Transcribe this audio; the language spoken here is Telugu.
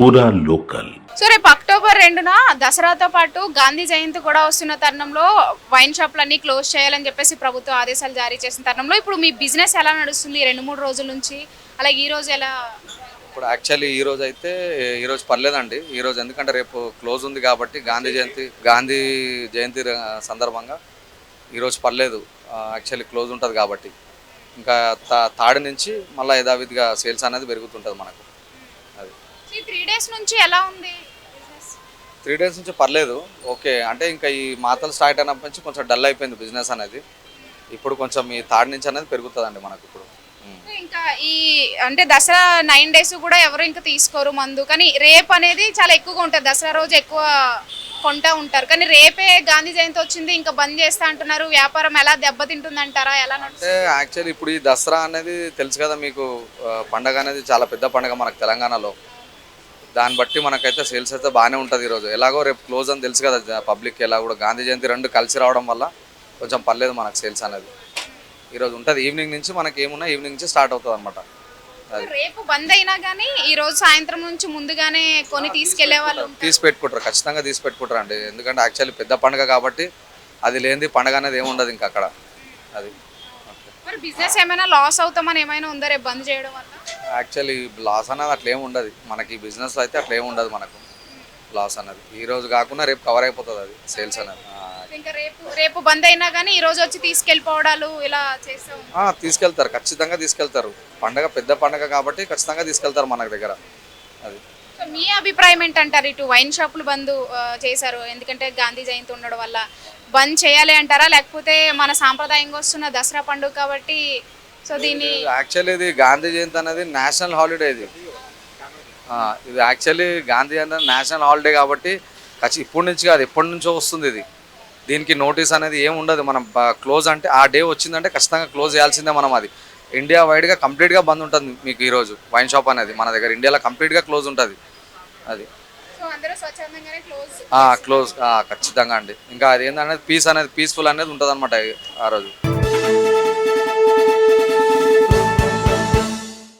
పూరా లోకల్. సో రేపు అక్టోబర్ 2న దసరాతో పాటు గాంధీ జయంతి కూడా వస్తున్న తరుణంలో వైన్ షాప్లన్నీ క్లోజ్ చేయాలని చెప్పేసి ప్రభుత్వం ఆదేశాలు జారీ చేసిన తరుణంలో ఇప్పుడు మీ బిజినెస్ ఎలా నడుస్తుంది 2-3 రోజుల నుంచి? అలాగే ఈ రోజు ఎలా? ఇప్పుడు యాక్చువల్లీ ఈ రోజు పర్లేదండి. ఈ రోజు ఎందుకంటే రేపు క్లోజ్ ఉంది కాబట్టి గాంధీ జయంతి సందర్భంగా ఈరోజు పర్లేదు. యాక్చువల్లీ క్లోజ్ ఉంటుంది కాబట్టి ఇంకా తాడి నుంచి మళ్ళీ యథావిధిగా సేల్స్ అనేది పెరుగుతుంటుంది మనకు. అది 3 డేస్ నుంచి ఎలా ఉంది? 3 డేస్ నుంచి పర్లేదు, ఓకే. అంటే ఇంకా ఈ మాతలు స్టార్ట్ అయినప్పటి నుంచి కొంచెం డల్ అయిపోయింది బిజినెస్ అనేది. ఇప్పుడు కొంచెం ఈ తాడి నుంచి అనేది పెరుగుతుందండి మనకు ఇప్పుడు. ఇంకా ఈ అంటే దసరా 9 డేస్ కూడా ఎవరు ఇంకా తీసుకోరు మందు, కానీ రేపు అనేది చాలా ఎక్కువగా ఉంటుంది. దసరా రోజు ఎక్కువ కొంటా ఉంటారు, కానీ రేపే గాంధీ జయంతి వచ్చింది ఇంకా బంద్ చేస్తా అంటున్నారు. వ్యాపారం ఎలా దెబ్బతింటుంది అంటారా? ఎలా అంటే యాక్చువల్లీ ఇప్పుడు ఈ దసరా అనేది తెలుసు కదా మీకు, పండగ అనేది చాలా పెద్ద పండగ మనకు తెలంగాణలో. దాన్ని బట్టి మనకైతే సేల్స్ అయితే బాగానే ఉంటుంది. ఈరోజు ఎలాగో రేపు క్లోజ్ అని తెలుసు కదా పబ్లిక్, ఎలా కూడా గాంధీ జయంతి 2 కలిసి రావడం వల్ల కొంచెం పర్లేదు మనకు సేల్స్ అనేది. ఈరోజు ఉంటుంది ఈవినింగ్ నుంచి, మనకి ఏమున్నా ఈవినింగ్ నుంచి స్టార్ట్ అవుతుంది అనమాట. రేపు బంద్ అయినా కానీ ఈ రోజు సాయంత్రం నుంచి ముందుగానే కొని తీసుకెళ్లే వాళ్ళు పెట్టుకుంటారు, ఖచ్చితంగా పెట్టుకుంటారు అండి. ఎందుకంటే యాక్చువల్లీ పెద్ద పండుగ కాబట్టి అది లేనిది పండుగ అనేది ఏమి ఉండదు ఇంకా అక్కడ. అది మరి బిజినెస్ ఏమైనా లాస్ అవుతామని ఏమైనా ఉందా రేపు బంద్ చేయడం వల్ల? యాక్చువల్లీ లాస్ అనేది అట్లా ఏమి ఉండదు మనకి, బిజినెస్ అయితే అట్లా ఏమి ఉండదు మనకు లాస్ అనేది. ఈ రోజు కాకుండా రేపు కవర్ అయిపోతుంది అది సేల్స్ అనేది. ఇంకా రేపు బంద్ అయినా కానీ ఈ రోజు వచ్చి తీసుకెళ్ళిపోవడాలు ఇలా చేస్తాం. తీసుకెళ్తారు, ఖచ్చితంగా తీసుకెళ్తారు. పండగ పెద్ద పండగ కాబట్టి ఖచ్చితంగా తీసుకెళ్తారు మన దగ్గర. అది సో మీ అభిప్రాయం ఏంటంటారు? ఇటు వైన్ షాపులు బంద్ చేశారు ఎందుకంటే గాంధీ జయంతి ఉండడం వల్ల, బంద్ చేయాలి అంటారా? లేకపోతే మన సాంప్రదాయంగా వస్తున్న దసరా పండుగ కాబట్టి సో దీన్ని యాక్చువల్లీ ఇది గాంధీ జయంతి అనేది నేషనల్ హాలిడే. ఇది యాక్చువల్లీ గాంధీ జయంతి నేషనల్ హాలిడే కాబట్టి ఇప్పటి నుంచి కాదు, ఎప్పటి నుంచో వస్తుంది ఇది. దీనికి నోటీస్ అనేది ఏమి ఉండదు. మనం క్లోజ్ అంటే ఆ డే వచ్చిందంటే ఖచ్చితంగా క్లోజ్ చేయాల్సిందే మనం. అది ఇండియా వైడ్గా కంప్లీట్గా బంద్ ఉంటుంది మీకు ఈరోజు. వైన్ షాప్ అనేది మన దగ్గర ఇండియాలో కంప్లీట్గా క్లోజ్ ఉంటుంది. అది క్లోజ్ ఖచ్చితంగా అండి. ఇంకా అది ఏంటనేది పీస్ఫుల్ అనేది ఉంటుంది అనమాట ఆ రోజు.